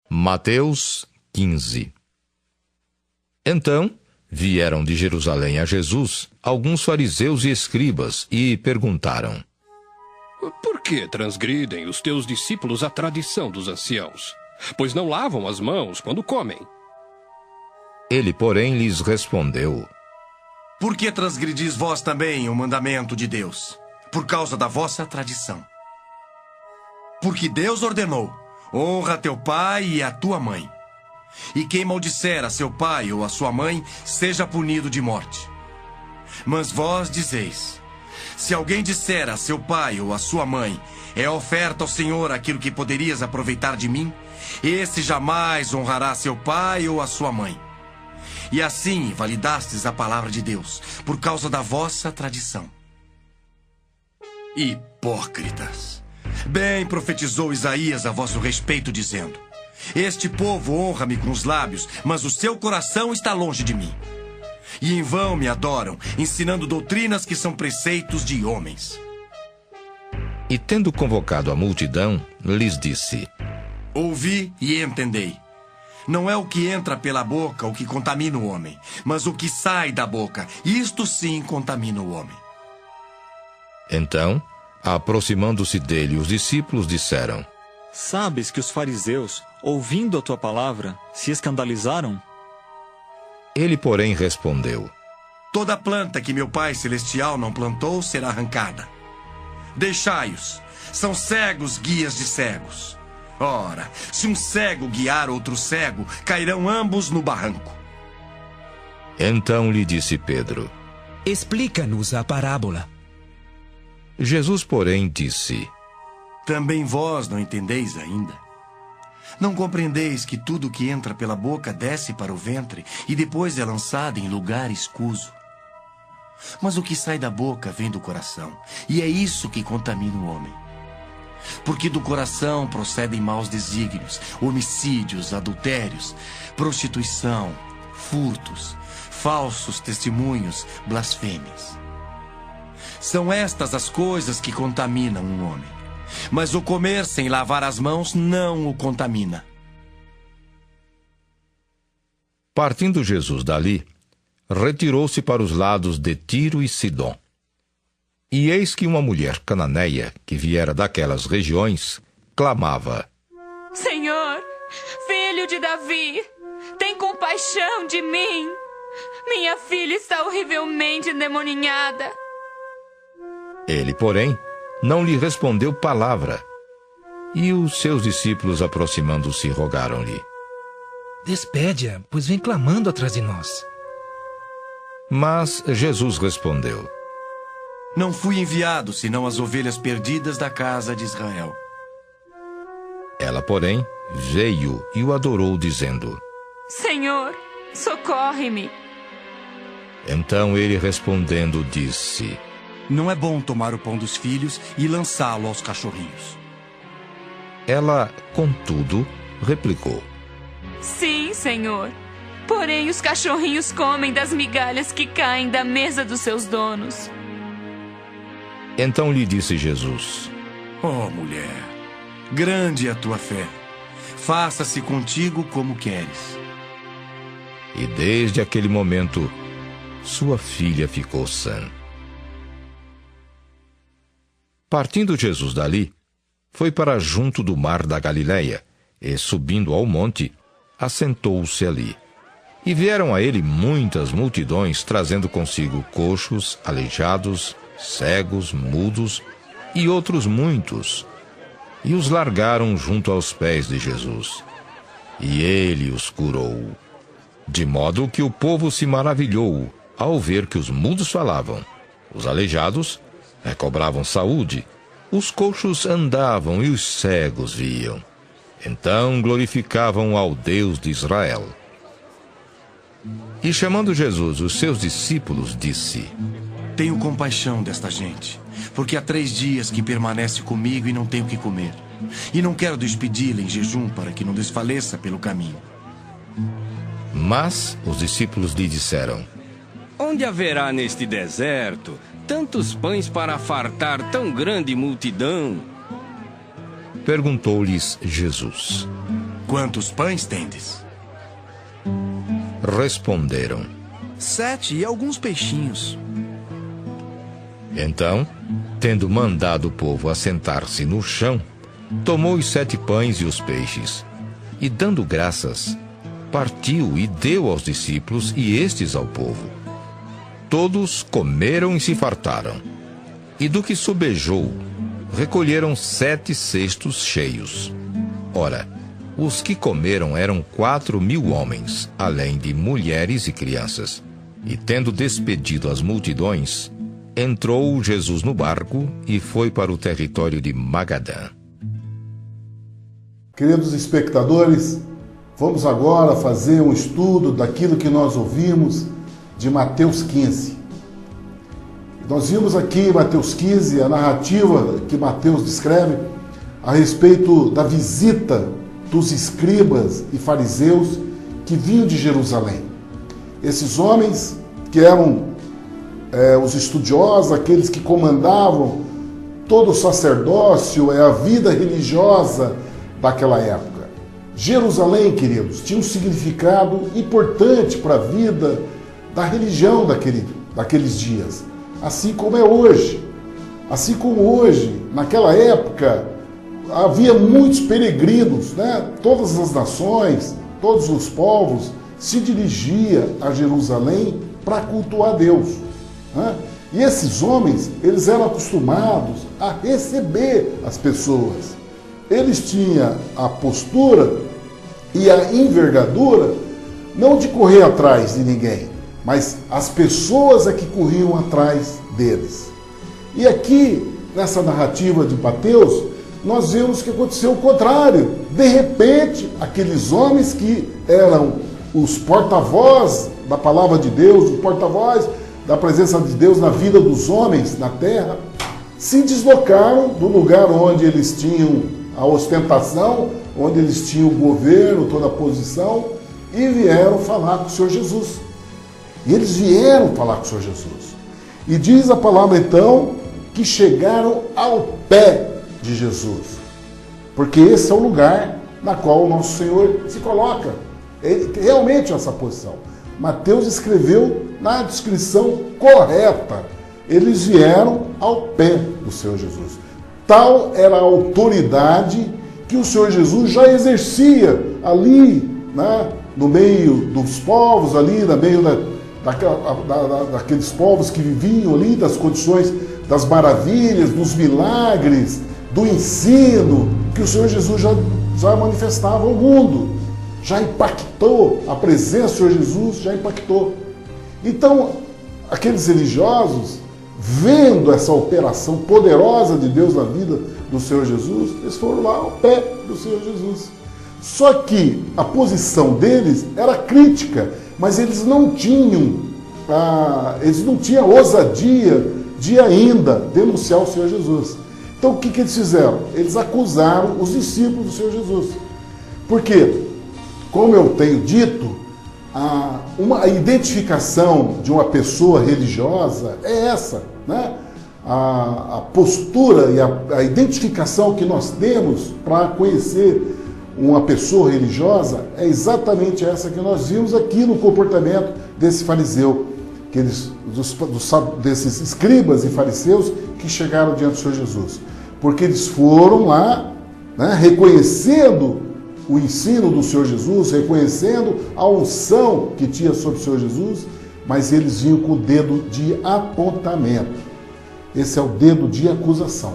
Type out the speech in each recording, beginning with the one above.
Mateus 15. Então vieram de Jerusalém a Jesus alguns fariseus e escribas e perguntaram: Por que transgridem os teus discípulos a tradição dos anciãos? Pois não lavam as mãos quando comem. Ele, porém, lhes respondeu: Por que transgredis vós também o mandamento de Deus? Por causa da vossa tradição. Porque Deus ordenou: honra teu pai e a tua mãe. E quem maldisser a seu pai ou a sua mãe, seja punido de morte. Mas vós dizeis: se alguém disser a seu pai ou a sua mãe, é oferta ao Senhor aquilo que poderias aproveitar de mim, esse jamais honrará seu pai ou a sua mãe. E assim validastes a palavra de Deus, por causa da vossa tradição. Hipócritas! Bem profetizou Isaías a vosso respeito, dizendo: este povo honra-me com os lábios, mas o seu coração está longe de mim. E em vão me adoram, ensinando doutrinas que são preceitos de homens. E tendo convocado a multidão, lhes disse: ouvi e entendei. Não é o que entra pela boca o que contamina o homem, mas o que sai da boca, isto sim contamina o homem. Então, aproximando-se dele, os discípulos disseram: Sabes que os fariseus, ouvindo a tua palavra, se escandalizaram? Ele, porém, respondeu: toda planta que meu Pai Celestial não plantou será arrancada. Deixai-os, são cegos guias de cegos. Ora, se um cego guiar outro cego, cairão ambos no barranco. Então lhe disse Pedro: explica-nos a parábola. Jesus, porém, disse: também vós não entendeis ainda? Não compreendeis que tudo que entra pela boca desce para o ventre e depois é lançado em lugar escuso? Mas o que sai da boca vem do coração, e é isso que contamina o homem. Porque do coração procedem maus desígnios, homicídios, adultérios, prostituição, furtos, falsos testemunhos, blasfêmias. São estas as coisas que contaminam um homem. Mas o comer sem lavar as mãos não o contamina. Partindo Jesus dali, retirou-se para os lados de Tiro e Sidom. E eis que uma mulher cananeia, que viera daquelas regiões, clamava: Senhor, filho de Davi, tem compaixão de mim. Minha filha está horrivelmente endemoninhada. Ele, porém, não lhe respondeu palavra. E os seus discípulos, aproximando-se, rogaram-lhe: despede-a, pois vem clamando atrás de nós. Mas Jesus respondeu: não fui enviado senão as ovelhas perdidas da casa de Israel. Ela, porém, veio e o adorou, dizendo: Senhor, socorre-me. Então ele, respondendo, disse: não é bom tomar o pão dos filhos e lançá-lo aos cachorrinhos. Ela, contudo, replicou: sim, Senhor. Porém, os cachorrinhos comem das migalhas que caem da mesa dos seus donos. Então lhe disse Jesus: oh, mulher, grande é a tua fé. Faça-se contigo como queres. E desde aquele momento, sua filha ficou sã. Partindo Jesus dali, foi para junto do mar da Galileia, e subindo ao monte, assentou-se ali. E vieram a ele muitas multidões, trazendo consigo coxos, aleijados, cegos, mudos e outros muitos. E os largaram junto aos pés de Jesus. E ele os curou. De modo que o povo se maravilhou ao ver que os mudos falavam, os aleijados recobravam saúde, os coxos andavam e os cegos viam. Então glorificavam ao Deus de Israel. E chamando Jesus os seus discípulos, disse: tenho compaixão desta gente, porque há 3 dias que permanece comigo e não tenho o que comer. E não quero despedi-la em jejum para que não desfaleça pelo caminho. Mas os discípulos lhe disseram: onde haverá neste deserto tantos pães para fartar tão grande multidão? Perguntou-lhes Jesus: Quantos pães tendes? Responderam. 7 e alguns peixinhos. Então, tendo mandado o povo assentar-se no chão, tomou os 7 pães e os peixes, e dando graças, partiu e deu aos discípulos e estes ao povo. Todos comeram e se fartaram, e do que sobejou, recolheram 7 cestos cheios. Ora, os que comeram eram 4.000 homens, além de mulheres e crianças. E tendo despedido as multidões, entrou Jesus no barco e foi para o território de Magadã. Queridos espectadores, vamos agora fazer um estudo daquilo que nós ouvimos de Mateus 15. Nós vimos aqui em Mateus 15 a narrativa que Mateus descreve a respeito da visita dos escribas e fariseus que vinham de Jerusalém. Esses homens que eram os estudiosos, aqueles que comandavam todo o sacerdócio, a vida religiosa daquela época. Jerusalém, queridos, tinha um significado importante para a vida da religião daqueles dias, assim como é hoje. Assim como hoje, naquela época, havia muitos peregrinos, né? Todas as nações, todos os povos se dirigiam a Jerusalém para cultuar Deus, né? E esses homens, eles eram acostumados a receber as pessoas. Eles tinham a postura e a envergadura não de correr atrás de ninguém, mas as pessoas é que corriam atrás deles. E aqui, nessa narrativa de Mateus, nós vemos que aconteceu o contrário. De repente, aqueles homens que eram os porta-voz da palavra de Deus, os porta-voz da presença de Deus na vida dos homens na terra, se deslocaram do lugar onde eles tinham a ostentação, onde eles tinham o governo, toda a posição, e vieram falar com o Senhor Jesus. E eles vieram falar com o Senhor Jesus. E diz a palavra então que chegaram ao pé de Jesus, porque esse é o lugar na qual o nosso Senhor se coloca. Ele realmente essa posição. Mateus escreveu na descrição correta. Eles vieram ao pé do Senhor Jesus. Tal era a autoridade que o Senhor Jesus já exercia ali, né, no meio dos povos, ali no meio daqueles povos que viviam ali, das condições, das maravilhas, dos milagres, do ensino que o Senhor Jesus já manifestava ao mundo. Já impactou, a presença do Senhor Jesus já impactou. Então, aqueles religiosos, vendo essa operação poderosa de Deus na vida do Senhor Jesus, eles foram lá ao pé do Senhor Jesus. Só que a posição deles era crítica, mas eles não tinham ousadia de ainda denunciar o Senhor Jesus. Então o que eles fizeram? Eles acusaram os discípulos do Senhor Jesus. Porque, como eu tenho dito, a identificação de uma pessoa religiosa é essa, né? A postura e a identificação que nós temos para conhecer uma pessoa religiosa é exatamente essa que nós vimos aqui no comportamento desse fariseu, desses escribas e fariseus que chegaram diante do Senhor Jesus. Porque eles foram lá, né, reconhecendo o ensino do Senhor Jesus, reconhecendo a unção que tinha sobre o Senhor Jesus, mas eles vinham com o dedo de apontamento. Esse é o dedo de acusação.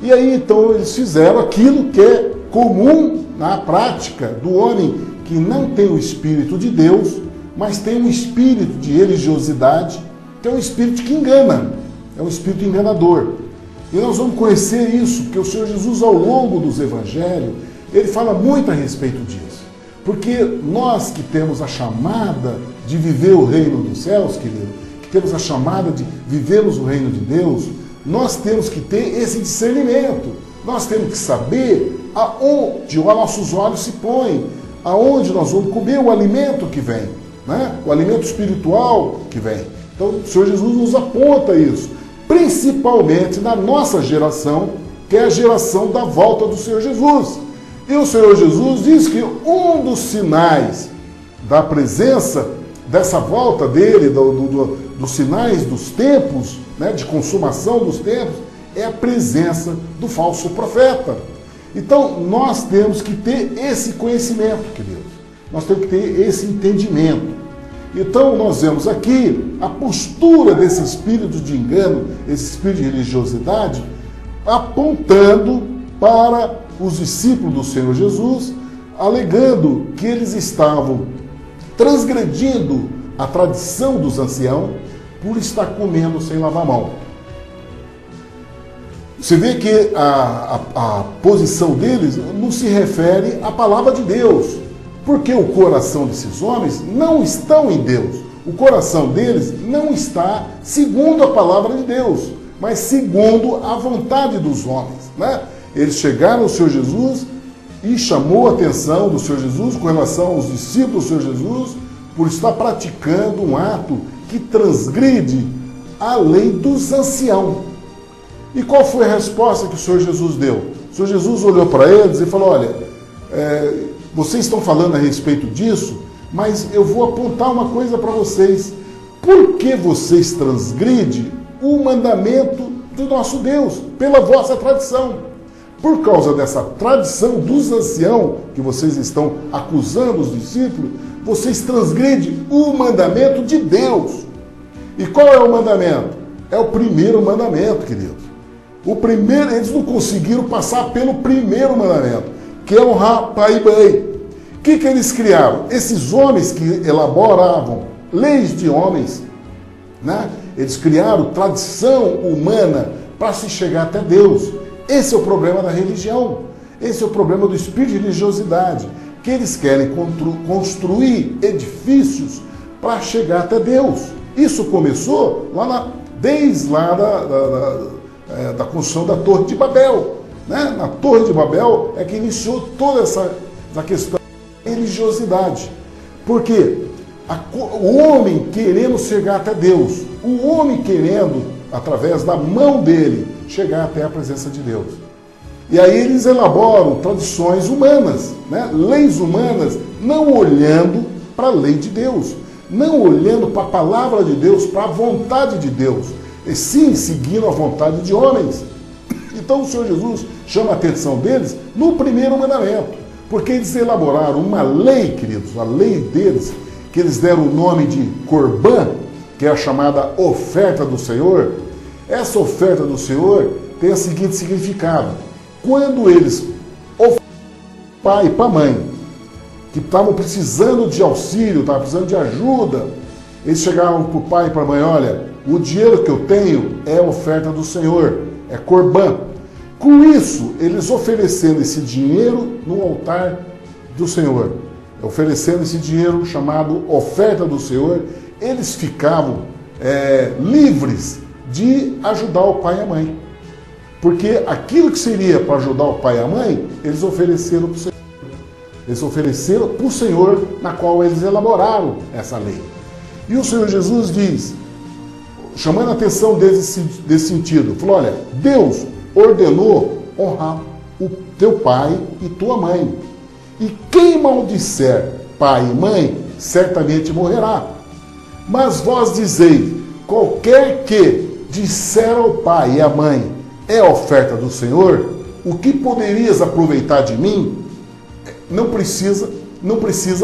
E aí então eles fizeram aquilo que é comum na prática do homem que não tem o Espírito de Deus, mas tem um espírito de religiosidade, que é um espírito que engana, é um espírito enganador. E nós vamos conhecer isso, porque o Senhor Jesus, ao longo dos evangelhos, ele fala muito a respeito disso. Porque nós que temos a chamada de viver o reino dos céus, querido, que temos a chamada de vivermos o reino de Deus, nós temos que ter esse discernimento. Nós temos que saber aonde os nossos olhos se põem, aonde nós vamos comer o alimento que vem, né? O alimento espiritual que vem. Então o Senhor Jesus nos aponta isso, principalmente na nossa geração, que é a geração da volta do Senhor Jesus. E o Senhor Jesus diz que um dos sinais da presença, dessa volta dele, dos sinais dos tempos, né, de consumação dos tempos, é a presença do falso profeta. Então, nós temos que ter esse conhecimento, queridos. Nós temos que ter esse entendimento. Então, nós vemos aqui a postura desse espírito de engano, esse espírito de religiosidade, apontando para os discípulos do Senhor Jesus, alegando que eles estavam transgredindo a tradição dos anciãos por estar comendo sem lavar a mão. Você vê que a posição deles não se refere à palavra de Deus, porque o coração desses homens não está em Deus. O coração deles não está segundo a palavra de Deus, mas segundo a vontade dos homens, né? Eles chegaram ao Senhor Jesus e chamou a atenção do Senhor Jesus com relação aos discípulos do Senhor Jesus por estar praticando um ato que transgride a lei dos anciãos. E qual foi a resposta que o Senhor Jesus deu? O Senhor Jesus olhou para eles e falou: olha, vocês estão falando a respeito disso, mas eu vou apontar uma coisa para vocês. Por que vocês transgridem o mandamento do nosso Deus? Pela vossa tradição. Por causa dessa tradição dos anciãos, que vocês estão acusando os discípulos, vocês transgridem o mandamento de Deus. E qual é o mandamento? É o primeiro mandamento, querido. O primeiro, eles não conseguiram passar pelo primeiro mandamento, que é honrar pai e mãe. O que eles criaram? Esses homens que elaboravam leis de homens, né? Eles criaram tradição humana para se chegar até Deus. Esse é o problema da religião. Esse é o problema do espírito de religiosidade, que eles querem construir edifícios para chegar até Deus. Isso começou desde lá da construção da Torre de Babel, né? Na Torre de Babel é que iniciou toda essa questão da religiosidade. Porque o homem querendo chegar até Deus, o homem querendo, através da mão dele, chegar até a presença de Deus. E aí eles elaboram tradições humanas, né? Leis humanas, não olhando para a lei de Deus, não olhando para a palavra de Deus, para a vontade de Deus, e sim seguindo a vontade de homens. Então o Senhor Jesus chama a atenção deles no primeiro mandamento, porque eles elaboraram uma lei, queridos, a lei deles, que eles deram o nome de Corbã, que é a chamada oferta do Senhor. Essa oferta do Senhor tem o seguinte significado: quando eles oferecem pai para a mãe, que estavam precisando de auxílio, estavam precisando de ajuda, eles chegavam para o pai e para a mãe: olha, o dinheiro que eu tenho é a oferta do Senhor, é Corbã. Com isso, eles oferecendo esse dinheiro no altar do Senhor, oferecendo esse dinheiro chamado oferta do Senhor, eles ficavam livres de ajudar o pai e a mãe. Porque aquilo que seria para ajudar o pai e a mãe, eles ofereceram para o Senhor. Eles ofereceram para o Senhor, na qual eles elaboraram essa lei. E o Senhor Jesus diz, chamando a atenção desse sentido, falou: olha, Deus ordenou honrar o teu pai e tua mãe. E quem maldisser pai e mãe, certamente morrerá. Mas vós dizeis: qualquer que disser ao pai e à mãe, é a oferta do Senhor, o que poderias aproveitar de mim? Não precisa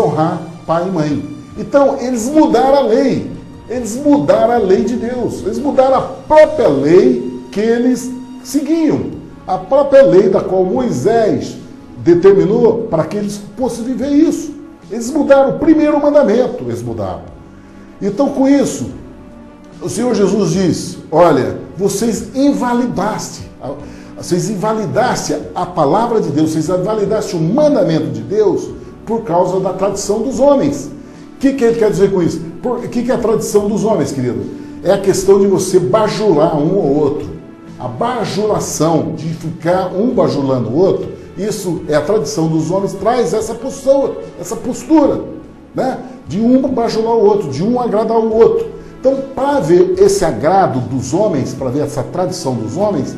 honrar pai e mãe. Então, eles mudaram a lei. Eles mudaram a lei de Deus. Eles mudaram a própria lei que eles seguiam. A própria lei da qual Moisés determinou para que eles fossem viver isso. Eles mudaram o primeiro mandamento. Eles mudaram. Então, com isso, o Senhor Jesus disse: olha, vocês invalidaste a palavra de Deus, vocês invalidaste o mandamento de Deus por causa da tradição dos homens. O que ele quer dizer com isso? O que é a tradição dos homens, querido? É a questão de você bajular um ou outro. A bajulação, de ficar um bajulando o outro, isso é a tradição dos homens, traz essa postura, né? De um bajular o outro, de um agradar o outro. Então, para ver esse agrado dos homens, para ver essa tradição dos homens,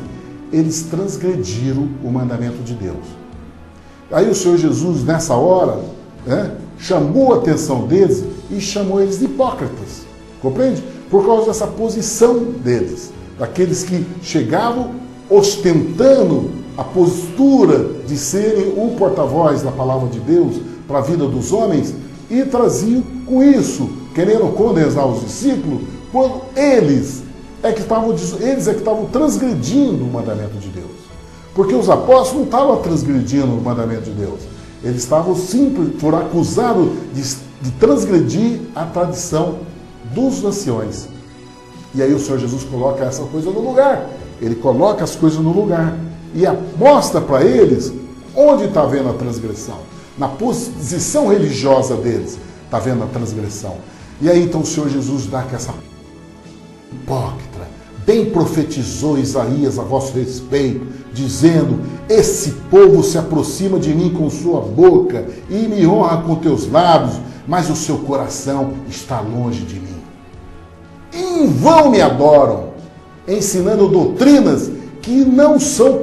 eles transgrediram o mandamento de Deus. Aí o Senhor Jesus, nessa hora, né, chamou a atenção deles e chamou eles de hipócritas. Compreende? Por causa dessa posição deles, daqueles que chegavam ostentando a postura de serem o porta-voz da palavra de Deus para a vida dos homens e traziam com isso, querendo condenar os discípulos, quando eles é que estavam transgredindo o mandamento de Deus. Porque os apóstolos não estavam transgredindo o mandamento de Deus. Eles estavam simples, foram acusados de transgredir a tradição dos anciões. E aí o Senhor Jesus coloca essa coisa no lugar. Ele coloca as coisas no lugar e mostra para eles onde está vendo a transgressão. Na posição religiosa deles está vendo a transgressão. E aí então o Senhor Jesus dá que essa hipócrita bem profetizou Isaías a vosso respeito, dizendo: esse povo se aproxima de mim com sua boca e me honra com teus lábios, mas o seu coração está longe de mim. Em vão me adoram, ensinando doutrinas que não são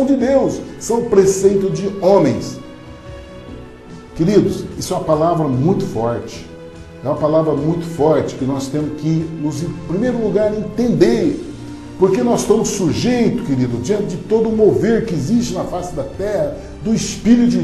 de Deus, são preceitos de homens. Queridos, isso é uma palavra muito forte. É uma palavra muito forte que nós temos que, em primeiro lugar, entender. Porque nós estamos sujeitos, querido, diante de todo o mover que existe na face da terra, do espírito de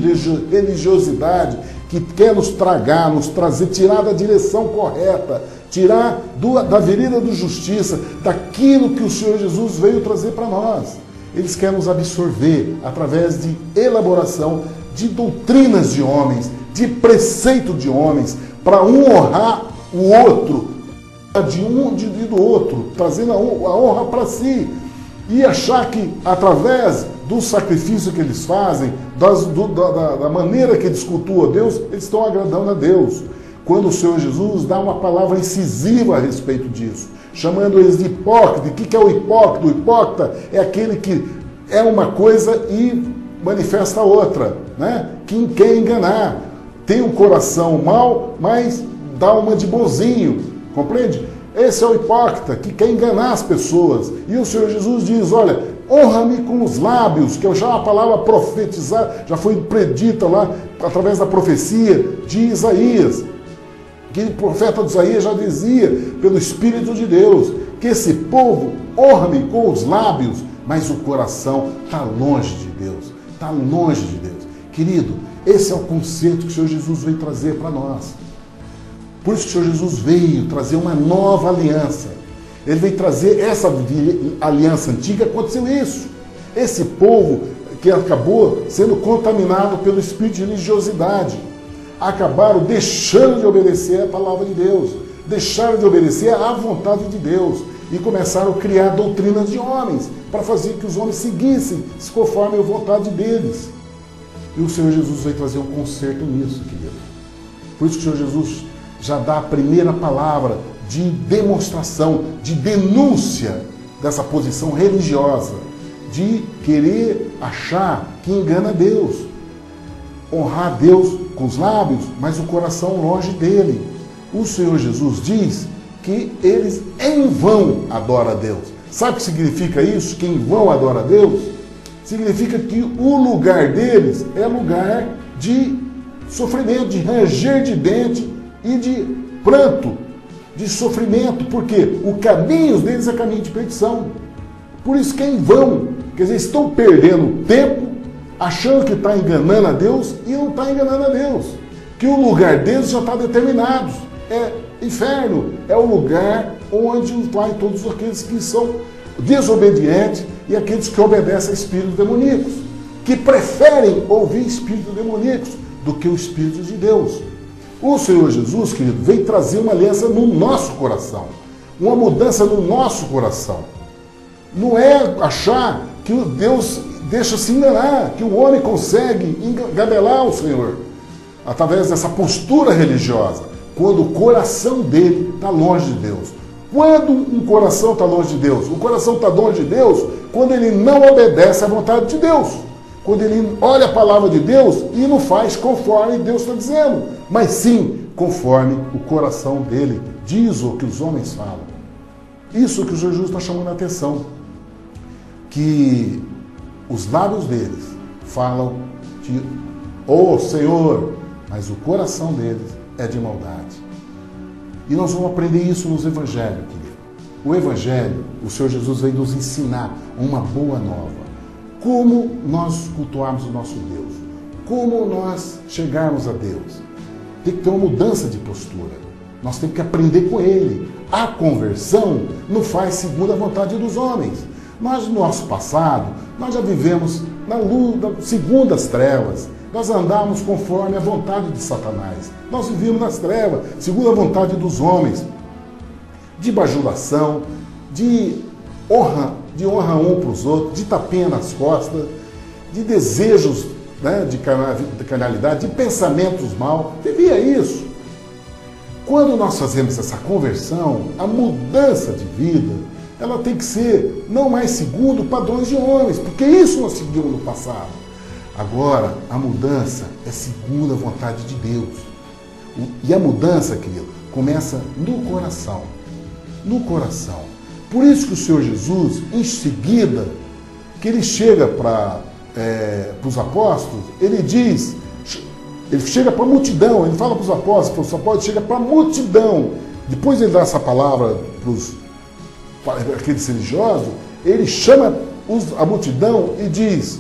religiosidade que quer nos tragar, nos trazer, tirar da direção correta, tirar da avenida da justiça, daquilo que o Senhor Jesus veio trazer para nós. Eles querem nos absorver através de elaboração de doutrinas de homens, de preceito de homens, para um honrar o outro, de um e do outro, trazendo a honra para si, e achar que através do sacrifício que eles fazem, da maneira que eles cultuam a Deus, eles estão agradando a Deus. Quando o Senhor Jesus dá uma palavra incisiva a respeito disso, chamando eles de hipócrita. O que é o hipócrita? O hipócrita é aquele que é uma coisa e manifesta outra, né? Que quer enganar. Tem um coração mau, mas dá uma de bonzinho, compreende? Esse é o hipócrita, que quer enganar as pessoas. E o Senhor Jesus diz: olha, honra-me com os lábios, que já a palavra profetizar já foi predita lá, através da profecia de Isaías. Que o profeta de Isaías já dizia, pelo Espírito de Deus, que esse povo honra-me com os lábios, mas o coração está longe de Deus, está longe de Deus. Querido, esse é o conceito que o Senhor Jesus veio trazer para nós. Por isso que o Senhor Jesus veio trazer uma nova aliança. Ele veio trazer essa aliança antiga, aconteceu isso. Esse povo que acabou sendo contaminado pelo espírito de religiosidade, acabaram deixando de obedecer a palavra de Deus, deixaram de obedecer à vontade de Deus e começaram a criar doutrinas de homens para fazer que os homens seguissem conforme a vontade deles. E o Senhor Jesus veio trazer um conserto nisso, querido. Por isso que o Senhor Jesus já dá a primeira palavra de demonstração, de denúncia dessa posição religiosa, de querer achar que engana Deus. Honrar Deus com os lábios, mas o coração longe dele. O Senhor Jesus diz que eles em vão adoram a Deus. Sabe o que significa isso? Que em vão adora a Deus? Significa que o lugar deles é lugar de sofrimento, de ranger de dente e de pranto, de sofrimento, porque o caminho deles é caminho de perdição. Por isso que é em vão, quer dizer, estão perdendo tempo, achando que está enganando a Deus e não está enganando a Deus. Que o lugar deles já está determinado. É inferno, é o lugar onde vai todos aqueles que são desobedientes e aqueles que obedecem a espíritos demoníacos, que preferem ouvir espíritos demoníacos do que o Espírito de Deus. O Senhor Jesus, querido, veio trazer uma aliança no nosso coração, uma mudança no nosso coração. Não é achar que Deus deixa se enganar, que o homem consegue engabelar o Senhor através dessa postura religiosa, quando o coração dele está longe de Deus. Quando um coração está longe de Deus? O coração está longe de Deus quando ele não obedece à vontade de Deus. Quando ele olha a palavra de Deus e não faz conforme Deus está dizendo, mas sim conforme o coração dele diz o que os homens falam. Isso que o Jesus está chamando a atenção. Que os lábios deles falam de "Ó Senhor", mas o coração deles é de maldade. E nós vamos aprender isso nos evangelhos, querido. O evangelho, o Senhor Jesus vem nos ensinar uma boa nova. Como nós cultuarmos o nosso Deus. Como nós chegarmos a Deus. Tem que ter uma mudança de postura. Nós temos que aprender com Ele. A conversão não faz segundo a vontade dos homens. Nós, no nosso passado, nós já vivemos na luz, segundo as trevas. Nós andamos conforme a vontade de Satanás. Nós vivíamos nas trevas, segundo a vontade dos homens. De bajulação, de honra um para os outros, de tapinha nas costas, de desejos, né, de carnalidade, de pensamentos maus. Vivia isso. Quando nós fazemos essa conversão, a mudança de vida, ela tem que ser não mais segundo padrões de homens, porque isso nós seguimos no passado. Agora, a mudança é segundo a vontade de Deus. E a mudança, querido, começa no coração. No coração. Por isso que o Senhor Jesus, em seguida, que ele chega para os apóstolos, ele diz, ele chega para a multidão, ele fala para os apóstolos chega para a multidão. Depois ele dá essa palavra para aqueles religiosos, ele chama a multidão e diz: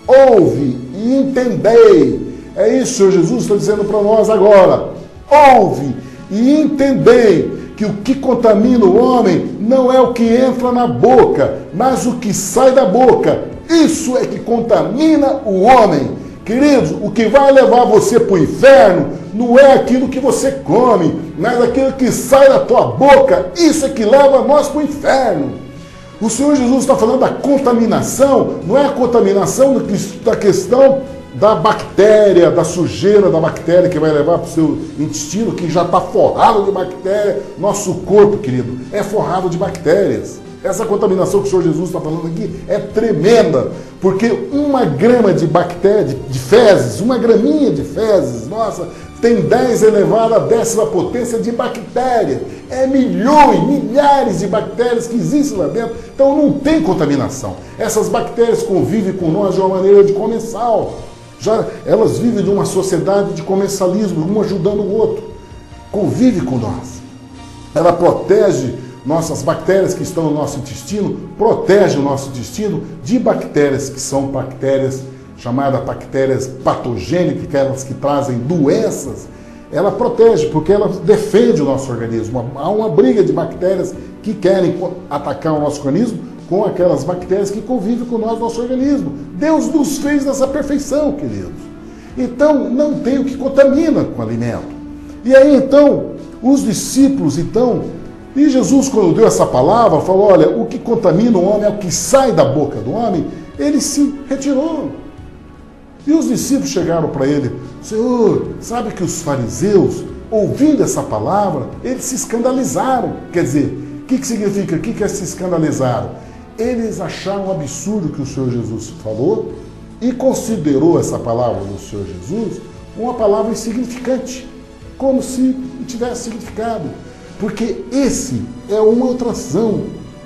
ouve e entendei. É isso que o Senhor Jesus está dizendo para nós agora. Ouve e entendei que o que contamina o homem não é o que entra na boca, mas o que sai da boca. Isso é que contamina o homem. Queridos, o que vai levar você para o inferno não é aquilo que você come, mas aquilo que sai da tua boca. Isso é que leva nós para o inferno. O Senhor Jesus está falando da contaminação, não é a contaminação da questão da bactéria, da sujeira da bactéria que vai levar para o seu intestino, que já está forrado de bactéria. Nosso corpo, querido, é forrado de bactérias. Essa contaminação que o Senhor Jesus está falando aqui é tremenda, porque 1 grama de bactéria, de fezes, 1 graminha de fezes, nossa, tem 10 elevado à 10ª potência de bactéria. É milhões, milhares de bactérias que existem lá dentro. Então não tem contaminação. Essas bactérias convivem com nós de uma maneira de comensal. Elas vivem de uma sociedade de comensalismo, um ajudando o outro. Convive com nós. Ela protege nossas bactérias que estão no nosso intestino, protege o nosso intestino de bactérias que são bactérias chamadas bactérias patogênicas, aquelas que trazem doenças. Ela protege, porque ela defende o nosso organismo. Há uma briga de bactérias que querem atacar o nosso organismo com aquelas bactérias que convivem com nós, nosso organismo. Deus nos fez nessa perfeição, queridos. Então, não tem o que contamina com o alimento. E aí, então, os discípulos, e Jesus, quando deu essa palavra, falou: olha, o que contamina o homem é o que sai da boca do homem. Ele se retirou. E os discípulos chegaram para ele: Senhor, sabe que os fariseus, ouvindo essa palavra, eles se escandalizaram. Quer dizer, o que significa? O que é se escandalizaram? Eles acharam um absurdo que o Senhor Jesus falou e considerou essa palavra do Senhor Jesus uma palavra insignificante, como se não tivesse significado. Porque esse é uma atração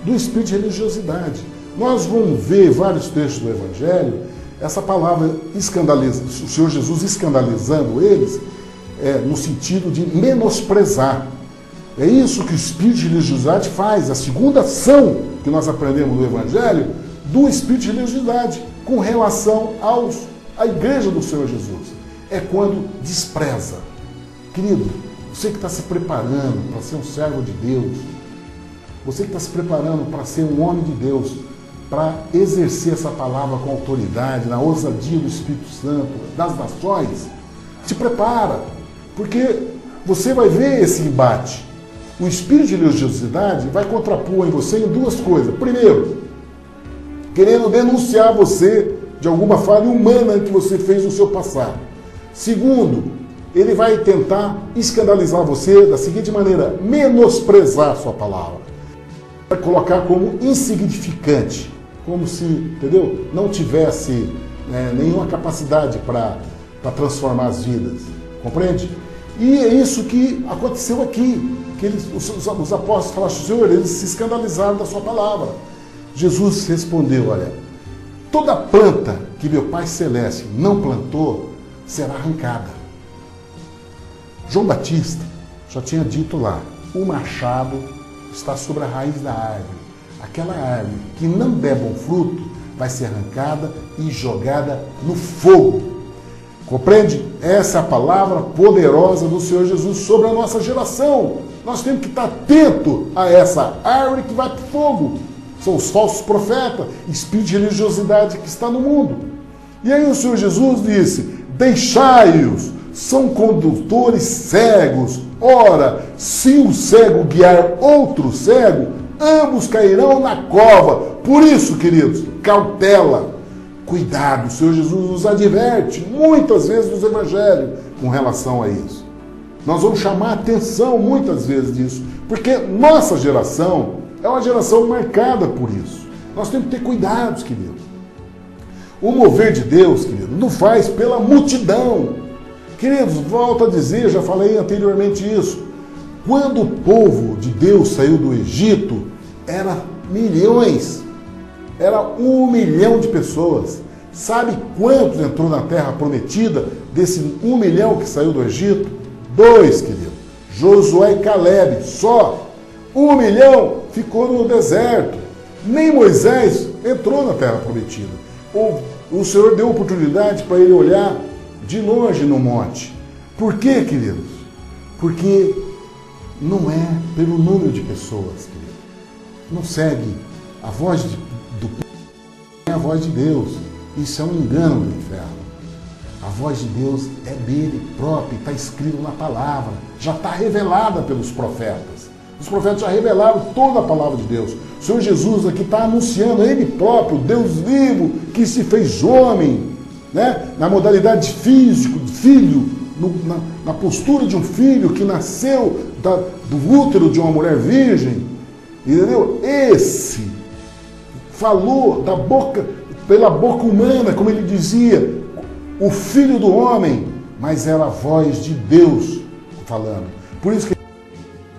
do espírito de religiosidade. Nós vamos ver vários textos do Evangelho, essa palavra escandaliza, o Senhor Jesus escandalizando eles, no sentido de menosprezar. É isso que o espírito de religiosidade faz, a segunda ação que nós aprendemos no Evangelho, do espírito de religiosidade, com relação à igreja do Senhor Jesus. É quando despreza. Querido, você que está se preparando para ser um servo de Deus, você que está se preparando para ser um homem de Deus, para exercer essa palavra com autoridade, na ousadia do Espírito Santo, das nações, te prepara, porque você vai ver esse embate. O espírito de religiosidade vai contrapor em você em duas coisas. Primeiro, querendo denunciar você de alguma falha humana que você fez no seu passado. Segundo, ele vai tentar escandalizar você da seguinte maneira: menosprezar a sua palavra. Vai colocar como insignificante, como se, entendeu, não tivesse nenhuma capacidade para transformar as vidas. Compreende? E é isso que aconteceu aqui. Que os apóstolos falaram: Senhor, eles se escandalizaram da sua palavra. Jesus respondeu: olha, toda planta que meu Pai Celeste não plantou será arrancada. João Batista já tinha dito lá, o machado está sobre a raiz da árvore. Aquela árvore que não der bom fruto vai ser arrancada e jogada no fogo. Compreende? Essa é a palavra poderosa do Senhor Jesus sobre a nossa geração. Nós temos que estar atento a essa árvore que vai para o fogo. São os falsos profetas, espírito de religiosidade que está no mundo. E aí o Senhor Jesus disse, deixai-os, são condutores cegos. Ora, se o cego guiar outro cego, ambos cairão na cova. Por isso, queridos, cautela, cuidado. O Senhor Jesus nos adverte muitas vezes nos evangelhos com relação a isso. Nós vamos chamar a atenção muitas vezes disso, porque nossa geração é uma geração marcada por isso. Nós temos que ter cuidados, querido. O mover de Deus, querido, não faz pela multidão. Queridos, volto a dizer, já falei anteriormente isso. Quando o povo de Deus saiu do Egito, era milhões. Era 1 milhão de pessoas. Sabe quantos entrou na terra prometida desse 1 milhão que saiu do Egito? 2, querido. Josué e Caleb, só. 1 milhão ficou no deserto. Nem Moisés entrou na terra prometida. O Senhor deu oportunidade para ele olhar de longe no monte. Por quê, queridos? Porque não é pelo número de pessoas, querido. Não segue a voz do povo, é a voz de Deus. Isso é um engano do inferno. A voz de Deus é dele próprio, está escrito na palavra, já está revelada pelos profetas. Os profetas já revelaram toda a palavra de Deus. O Senhor Jesus aqui está anunciando ele próprio, Deus vivo, que se fez homem, né? Na modalidade física, filho, na postura de um filho que nasceu do útero de uma mulher virgem. Entendeu? Esse falou da boca, pela boca humana, como ele dizia, o Filho do Homem, mas era a voz de Deus falando. Por isso que,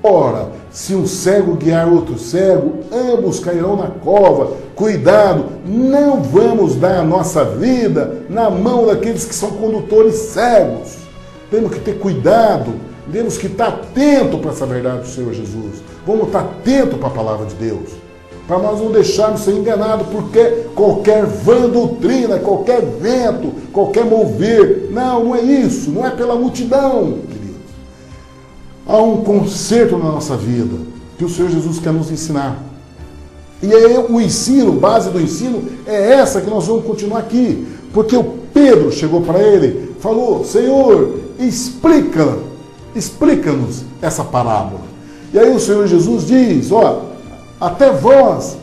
ora, se um cego guiar outro cego, ambos cairão na cova. Cuidado, não vamos dar a nossa vida na mão daqueles que são condutores cegos. Temos que ter cuidado, temos que estar atento para essa verdade do Senhor Jesus. Vamos estar atento para a palavra de Deus, para nós não deixarmos ser enganados, porque qualquer vã doutrina, qualquer vento, qualquer mover, não é isso, não é pela multidão, queridos. Há um conserto na nossa vida que o Senhor Jesus quer nos ensinar. E aí o ensino, base do ensino, é essa que nós vamos continuar aqui. Porque o Pedro chegou para ele, falou, Senhor, explica-nos essa parábola. E aí o Senhor Jesus diz, ó, até vós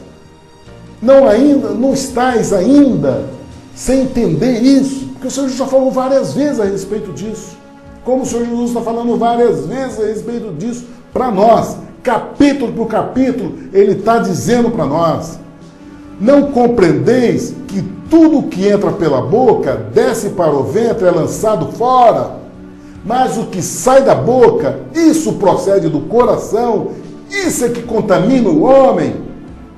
não estáis ainda sem entender isso, porque o Senhor Jesus já falou várias vezes a respeito disso. Como o Senhor Jesus está falando várias vezes a respeito disso para nós, capítulo por capítulo, ele está dizendo para nós, não compreendeis que tudo que entra pela boca desce para o ventre, é lançado fora, mas o que sai da boca, isso procede do coração, isso é que contamina o homem.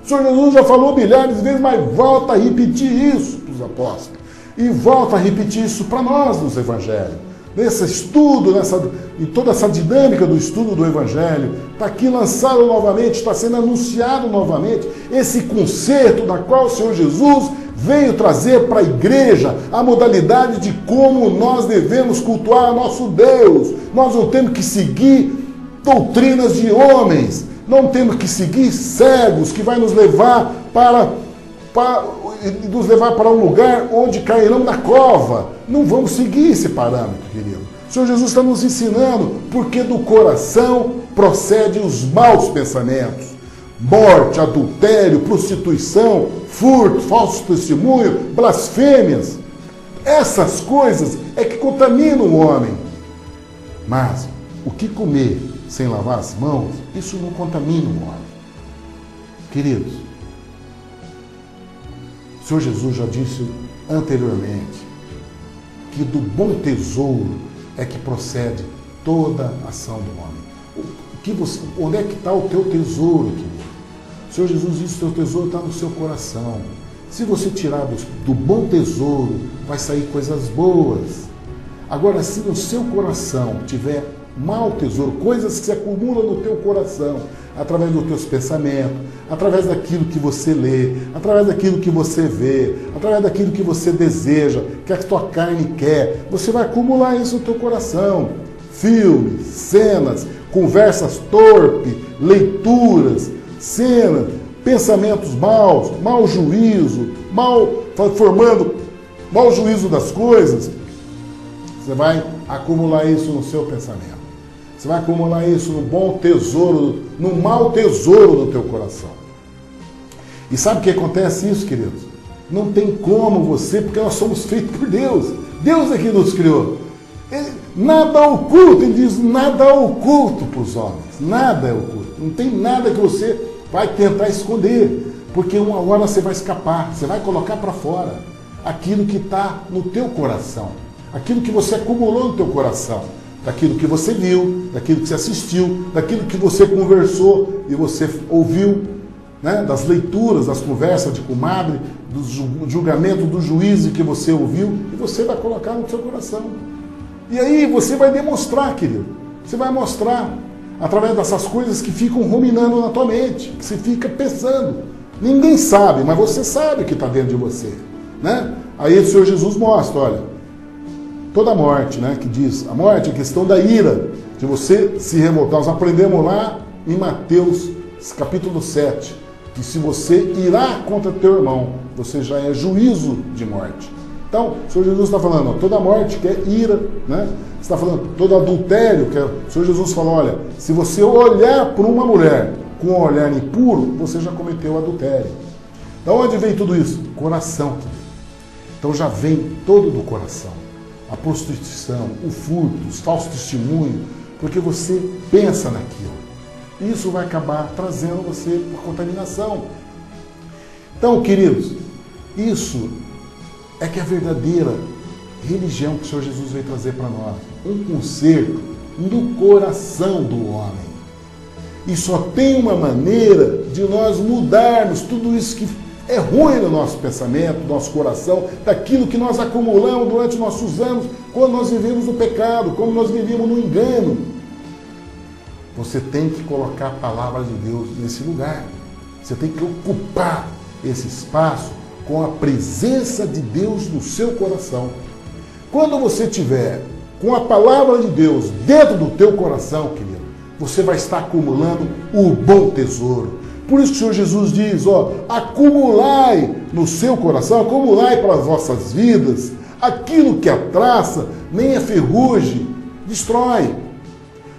O Senhor Jesus já falou milhares de vezes, mas volta a repetir isso para os apóstolos. E volta a repetir isso para nós nos evangelhos. Nesse estudo, em toda essa dinâmica do estudo do Evangelho, está aqui lançado novamente, está sendo anunciado novamente esse concerto na qual o Senhor Jesus veio trazer para a igreja a modalidade de como nós devemos cultuar nosso Deus. Nós não temos que seguir doutrinas de homens, não temos que seguir cegos que vai nos levar para um lugar onde cairão na cova. Não vamos seguir esse parâmetro, querido. O Senhor Jesus está nos ensinando, porque do coração procedem os maus pensamentos. Morte, adultério, prostituição, furto, falso testemunho, blasfêmias. Essas coisas é que contaminam o homem. Mas o que comer sem lavar as mãos, isso não contamina o homem. Queridos, o Senhor Jesus já disse anteriormente que do bom tesouro é que procede toda a ação do homem. Onde é que está o teu tesouro, querido? O Senhor Jesus disse que o teu tesouro está no seu coração. Se você tirar do bom tesouro, vai sair coisas boas. Agora, se no seu coração tiver mau tesouro, coisas que se acumulam no teu coração, através dos teus pensamentos, através daquilo que você lê, através daquilo que você vê, através daquilo que você deseja, que a tua carne quer, você vai acumular isso no teu coração. Filmes, cenas, conversas torpes, leituras, cenas, pensamentos maus, mau juízo, formando mau juízo das coisas. Você vai acumular isso no seu pensamento. Você vai acumular isso no bom tesouro, no mau tesouro do teu coração. E sabe o que acontece isso, queridos? Não tem como você, porque nós somos feitos por Deus. Deus é que nos criou. Nada oculto, ele diz, nada oculto para os homens. Nada é oculto. Não tem nada que você vai tentar esconder. Porque uma hora você vai escapar, você vai colocar para fora aquilo que está no teu coração. Aquilo que você acumulou no teu coração. Daquilo que você viu, daquilo que você assistiu, daquilo que você conversou e você ouviu, né? Das leituras, das conversas de comadre, do julgamento, do juízo que você ouviu, e você vai colocar no seu coração. E aí você vai demonstrar, querido. Você vai mostrar através dessas coisas que ficam ruminando na tua mente, que você fica pensando. Ninguém sabe, mas você sabe o que está dentro de você, né? Aí o Senhor Jesus mostra, olha, toda a morte, né, que diz, a morte é questão da ira, de você se revoltar. Nós aprendemos lá em Mateus capítulo 7, que se você irá contra teu irmão, você já é juízo de morte. Então, o Senhor Jesus está falando, ó, toda morte que é ira, né? Está falando todo adultério, que é, o Senhor Jesus falou, olha, se você olhar para uma mulher com um olhar impuro, você já cometeu adultério. Da onde vem tudo isso? Coração. Então já vem todo do coração. A prostituição, o furto, os falsos testemunhos, porque você pensa naquilo. Isso vai acabar trazendo você para contaminação. Então, queridos, isso é que é a verdadeira religião que o Senhor Jesus veio trazer para nós. Um conserto no coração do homem. E só tem uma maneira de nós mudarmos tudo isso que é ruim no nosso pensamento, no nosso coração, daquilo que nós acumulamos durante nossos anos, quando nós vivemos no pecado, quando nós vivemos no engano. Você tem que colocar a palavra de Deus nesse lugar. Você tem que ocupar esse espaço com a presença de Deus no seu coração. Quando você tiver com a palavra de Deus dentro do teu coração, querido, você vai estar acumulando o bom tesouro. Por isso que o Senhor Jesus diz, ó, acumulai no seu coração, acumulai para as vossas vidas, aquilo que a traça, nem a ferrugem destrói.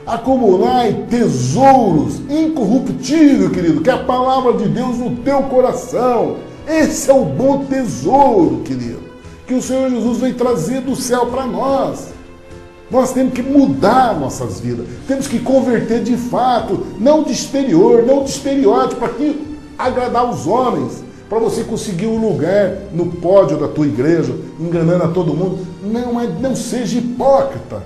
Acumulai tesouros incorruptíveis, querido, que é a palavra de Deus no teu coração. Esse é o bom tesouro, querido, que o Senhor Jesus veio trazer do céu para nós. Nós temos que mudar nossas vidas, temos que converter de fato, não de exterior, não de estereótipo, para agradar os homens, para você conseguir um lugar no pódio da tua igreja, enganando a todo mundo. Não seja hipócrita.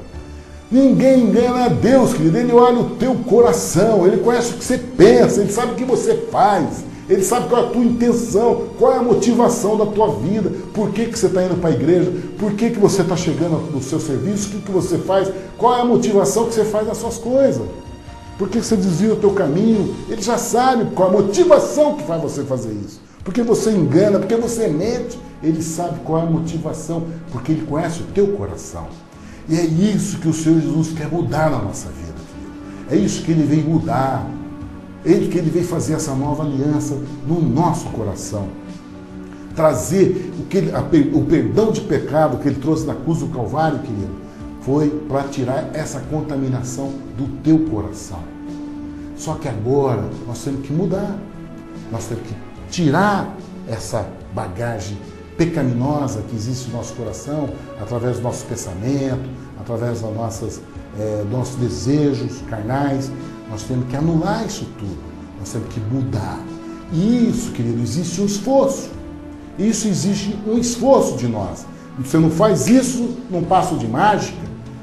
Ninguém engana a Deus, querido. Ele olha o teu coração, Ele conhece o que você pensa, Ele sabe o que você faz. Ele sabe qual é a tua intenção, qual é a motivação da tua vida, por que você está indo para a igreja, por que você está chegando no seu serviço, o que você faz, qual é a motivação que você faz nas suas coisas, por que você desvia o teu caminho. Ele já sabe qual é a motivação que faz você fazer isso, porque você engana, porque você mente. Ele sabe qual é a motivação, porque Ele conhece o teu coração. E é isso que o Senhor Jesus quer mudar na nossa vida, querido. É isso que Ele vem mudar. Que Ele veio fazer essa nova aliança no nosso coração. Trazer o perdão de pecado que Ele trouxe na cruz do Calvário, querido, foi para tirar essa contaminação do teu coração. Só que agora nós temos que mudar. Nós temos que tirar essa bagagem pecaminosa que existe no nosso coração, através do nosso pensamento, através das dos nossos desejos carnais. Nós temos que anular isso tudo. Nós temos que mudar. E isso, querido, existe um esforço. Isso existe um esforço de nós. Você não faz isso num passo de mágica.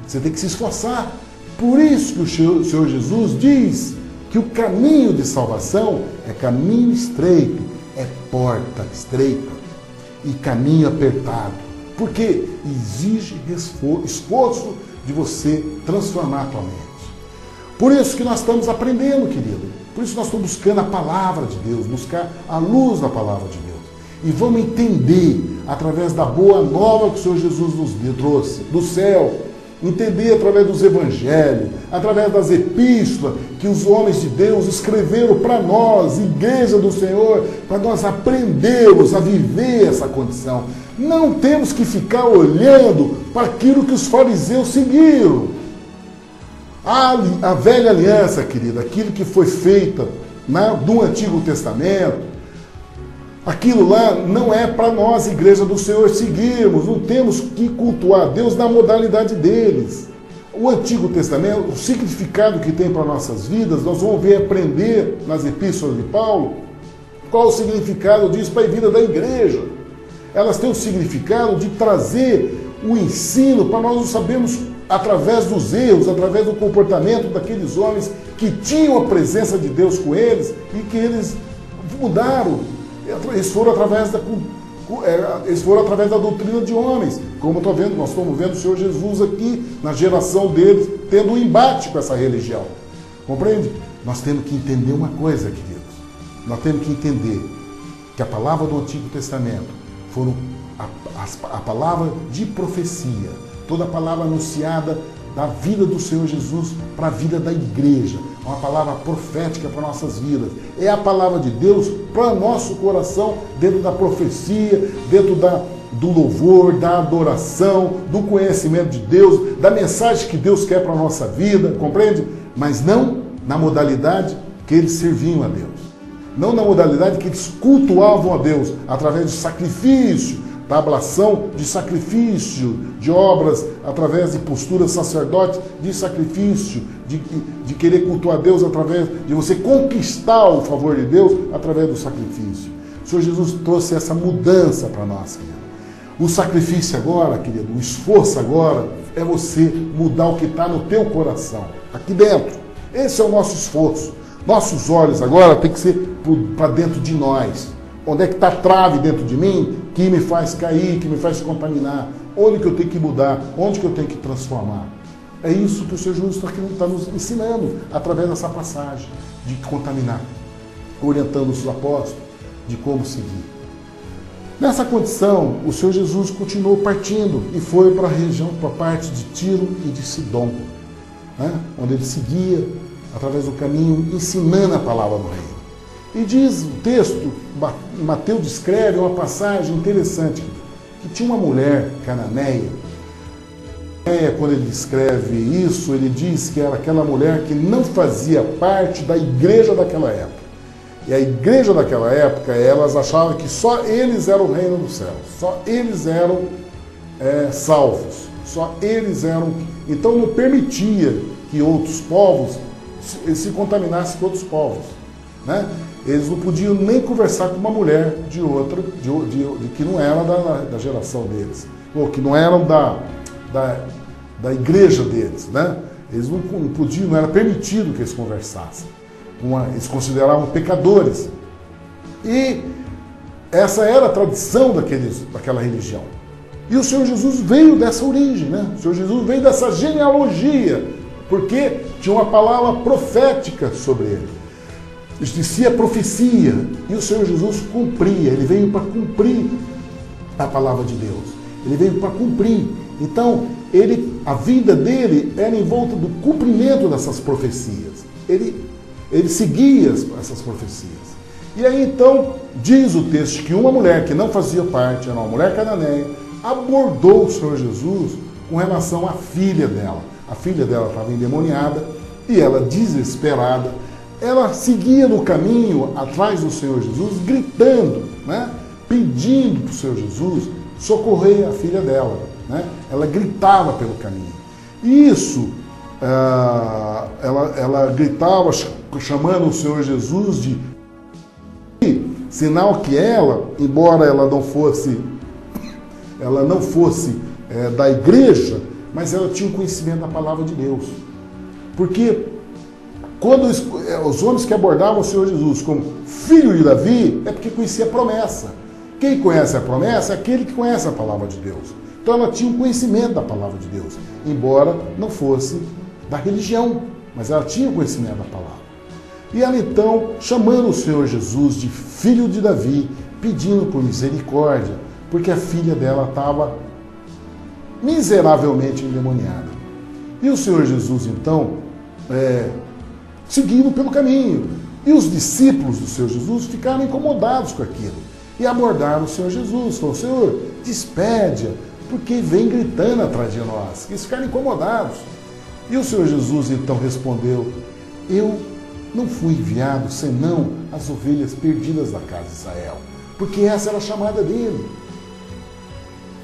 Você tem que se esforçar. Por isso que o Senhor Jesus diz que o caminho de salvação é caminho estreito, é porta estreita. e caminho apertado, porque exige esforço de você transformar a tua mente. Por isso que nós estamos aprendendo, querido. Por isso nós estamos buscando a palavra de Deus, buscar a luz da palavra de Deus. E vamos entender, através da boa nova que o Senhor Jesus nos trouxe, do céu, entender através dos evangelhos, através das epístolas que os homens de Deus escreveram para nós, igreja do Senhor, para nós aprendermos a viver essa condição. Não temos que ficar olhando para aquilo que os fariseus seguiram. A velha aliança, querida, aquilo que foi feita do Antigo Testamento, aquilo lá não é para nós, igreja do Senhor, seguirmos. Não temos que cultuar Deus na modalidade deles. O Antigo Testamento, o significado que tem para nossas vidas, nós vamos ver, aprender nas epístolas de Paulo, qual o significado disso para a vida da igreja. Elas têm o significado de trazer o ensino para nós sabermos, através dos erros, através do comportamento daqueles homens que tinham a presença de Deus com eles e que eles mudaram. Eles foram através da doutrina de homens. Como nós estamos vendo o Senhor Jesus aqui, na geração deles, tendo um embate com essa religião. Compreende? Nós temos que entender uma coisa, queridos. Nós temos que entender que a palavra do Antigo Testamento foram a palavra de profecia, toda a palavra anunciada da vida do Senhor Jesus para a vida da igreja, uma palavra profética para nossas vidas. É a palavra de Deus para nosso coração, dentro da profecia, dentro do louvor, da adoração, do conhecimento de Deus, da mensagem que Deus quer para a nossa vida, compreende? Mas não na modalidade que eles serviam a Deus. Não na modalidade que eles cultuavam a Deus, através de sacrifício, da ablação de sacrifício, de obras, através de posturas sacerdotes, de sacrifício, de querer cultuar a Deus através de você conquistar o favor de Deus através do sacrifício. O Senhor Jesus trouxe essa mudança para nós, querido. O sacrifício agora, querido, o esforço agora é você mudar o que está no teu coração, aqui dentro. Esse é o nosso esforço. Nossos olhos agora tem que ser para dentro de nós. Onde é que está a trave dentro de mim que me faz cair, que me faz contaminar? Onde que eu tenho que mudar? Onde que eu tenho que transformar? É isso que o Senhor Jesus está nos ensinando através dessa passagem de contaminar, orientando os apóstolos de como seguir. Nessa condição, o Senhor Jesus continuou partindo e foi para a região, para a parte de Tiro e de Sidom, onde ele seguia através do caminho, ensinando a palavra do reino. E diz o texto, Mateus descreve uma passagem interessante, que tinha uma mulher cananeia. Quando ele descreve isso, ele diz que era aquela mulher que não fazia parte da igreja daquela época. E a igreja daquela época, elas achavam que só eles eram o reino dos céus, só eles eram salvos, só eles eram... Então não permitia que outros povos se contaminassem com outros povos, né? Eles não podiam nem conversar com uma mulher de outra, de que não era da geração deles, ou que não eram da igreja deles, né? Eles não podiam, não era permitido que eles conversassem. Eles consideravam pecadores. E essa era a tradição daquela religião. E o Senhor Jesus veio dessa origem, né? O Senhor Jesus veio dessa genealogia, porque tinha uma palavra profética sobre ele. Existia a profecia, e o Senhor Jesus cumpria, ele veio para cumprir a palavra de Deus. Ele veio para cumprir. Então, a vida dele era em volta do cumprimento dessas profecias. Ele seguia essas profecias. E aí, então, diz o texto que uma mulher que não fazia parte, era uma mulher cananeia, abordou o Senhor Jesus com relação à filha dela. A filha dela estava endemoniada e ela, desesperada, ela seguia no caminho atrás do Senhor Jesus, gritando, né? Pedindo para o Senhor Jesus socorrer a filha dela, né? Ela gritava pelo caminho. E isso, ela gritava, chamando o Senhor Jesus de... Sinal que ela, embora ela não fosse da igreja, mas ela tinha um conhecimento da palavra de Deus. Porque quando os homens que abordavam o Senhor Jesus como filho de Davi, é porque conhecia a promessa. Quem conhece a promessa é aquele que conhece a palavra de Deus. Então ela tinha um conhecimento da palavra de Deus, embora não fosse da religião, mas ela tinha o conhecimento da palavra. E ela então, chamando o Senhor Jesus de filho de Davi, pedindo por misericórdia, porque a filha dela estava miseravelmente endemoniada. E o Senhor Jesus então, seguindo pelo caminho. E os discípulos do Senhor Jesus ficaram incomodados com aquilo. E abordaram o Senhor Jesus. Falaram, Senhor, despede-a, porque vem gritando atrás de nós. Eles ficaram incomodados. E o Senhor Jesus então respondeu, eu não fui enviado senão as ovelhas perdidas da casa de Israel. Porque essa era a chamada dele.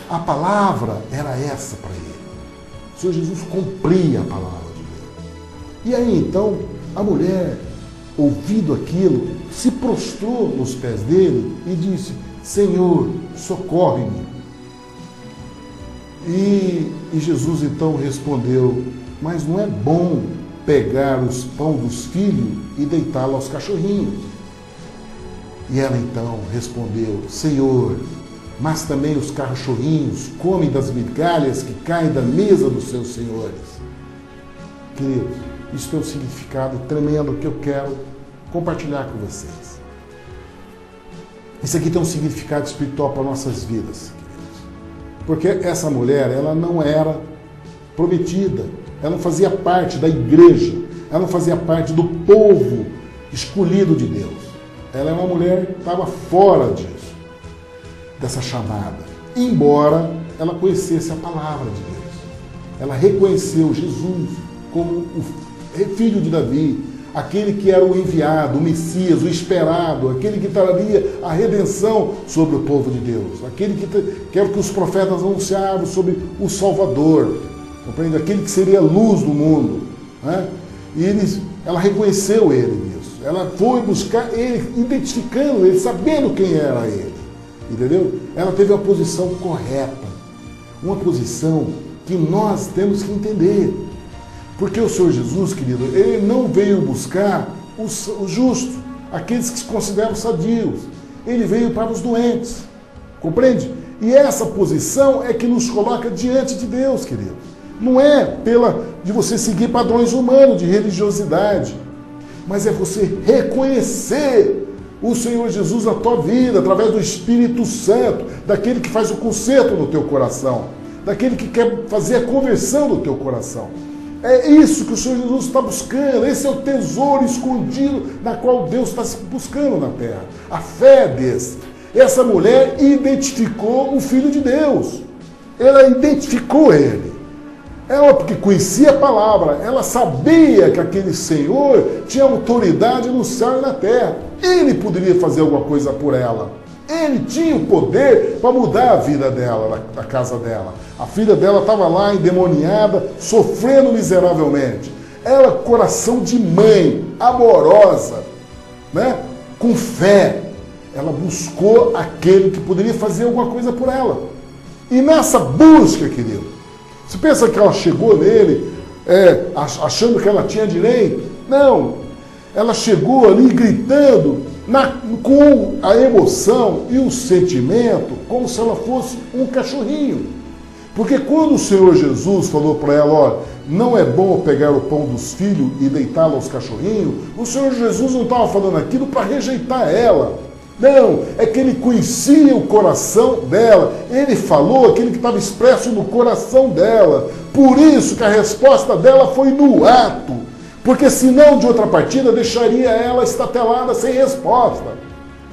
A palavra era essa para ele. O Senhor Jesus cumpria a palavra de Deus. E aí então, a mulher, ouvindo aquilo, se prostrou nos pés dele e disse, Senhor, socorre-me. E Jesus então respondeu, mas não é bom pegar os pão dos filhos e deitá-lo aos cachorrinhos. E ela então respondeu, Senhor, mas também os cachorrinhos comem das migalhas que caem da mesa dos seus senhores. Queridos, isso tem um significado tremendo que eu quero compartilhar com vocês. Isso aqui tem um significado espiritual para nossas vidas, queridos. Porque essa mulher, ela não era prometida, ela não fazia parte da igreja, ela não fazia parte do povo escolhido de Deus. Ela é uma mulher que estava fora disso, dessa chamada. Embora ela conhecesse a palavra de Deus. Ela reconheceu Jesus como o filho de Davi, aquele que era o enviado, o Messias, o esperado, aquele que traria a redenção sobre o povo de Deus, aquele que era o que os profetas anunciavam sobre o Salvador, compreende? Aquele que seria a luz do mundo, né? E ela reconheceu ele nisso. Ela foi buscar ele, identificando ele, sabendo quem era ele. Entendeu? Ela teve a posição correta. Uma posição que nós temos que entender. Porque o Senhor Jesus, querido, ele não veio buscar os justos, aqueles que se consideram sadios. Ele veio para os doentes. Compreende? E essa posição é que nos coloca diante de Deus, querido. Não é de você seguir padrões humanos de religiosidade, mas é você reconhecer o Senhor Jesus na tua vida, através do Espírito Santo, daquele que faz o conserto no teu coração, daquele que quer fazer a conversão do teu coração. É isso que o Senhor Jesus está buscando, esse é o tesouro escondido na qual Deus está buscando na terra. A fé desse. Essa mulher identificou o Filho de Deus, ela identificou ele. Ela, porque conhecia a palavra, ela sabia que aquele Senhor tinha autoridade no céu e na terra. Ele poderia fazer alguma coisa por ela. Ele tinha o poder para mudar a vida dela, a casa dela. A filha dela estava lá endemoniada, sofrendo miseravelmente. Ela, coração de mãe, amorosa, né? Com fé, ela buscou aquele que poderia fazer alguma coisa por ela. E nessa busca, querido, você pensa que ela chegou nele achando que ela tinha direito? Não. Ela chegou ali gritando com a emoção e o sentimento como se ela fosse um cachorrinho. Porque quando o Senhor Jesus falou para ela, ó, não é bom pegar o pão dos filhos e deitá-lo aos cachorrinhos, o Senhor Jesus não estava falando aquilo para rejeitar ela. Não, é que ele conhecia o coração dela. Ele falou aquilo que estava expresso no coração dela. Por isso que a resposta dela foi no ato. Porque senão, de outra partida, deixaria ela estatelada sem resposta,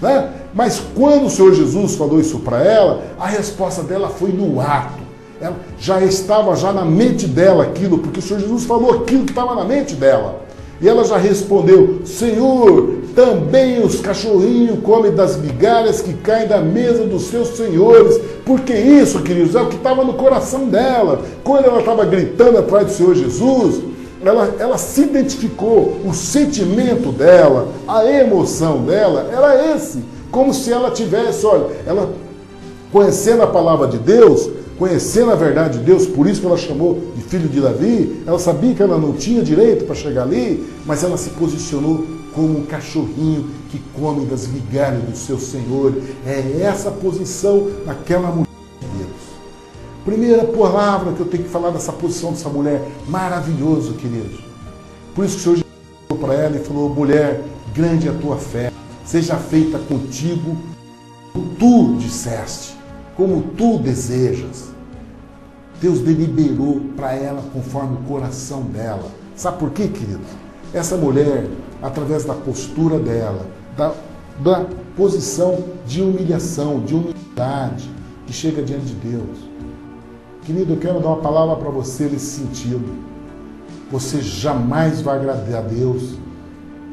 né? Mas quando o Senhor Jesus falou isso para ela, a resposta dela foi no ato. Ela já estava na mente dela aquilo, porque o Senhor Jesus falou aquilo que estava na mente dela. E ela já respondeu, Senhor, também os cachorrinhos comem das migalhas que caem da mesa dos seus senhores. Porque isso, queridos, é o que estava no coração dela. Quando ela estava gritando atrás do Senhor Jesus, ela se identificou, o sentimento dela, a emoção dela, era esse. Como se ela tivesse, olha, ela conhecendo a palavra de Deus, conhecendo a verdade de Deus, por isso que ela chamou de filho de Davi, ela sabia que ela não tinha direito para chegar ali, mas ela se posicionou como um cachorrinho que come das migalhas do seu Senhor. É essa a posição daquela mulher de Deus. Primeira palavra que eu tenho que falar dessa posição dessa mulher, maravilhoso, queridos. Por isso que o Senhor Jesus falou para ela e falou: mulher, grande é a tua fé, seja feita contigo como tu disseste, como tu desejas. Deus deliberou para ela conforme o coração dela. Sabe por quê, querido? Essa mulher, através da postura dela, da posição de humilhação, de humildade, que chega diante de Deus. Querido, eu quero dar uma palavra para você nesse sentido. Você jamais vai agradar a Deus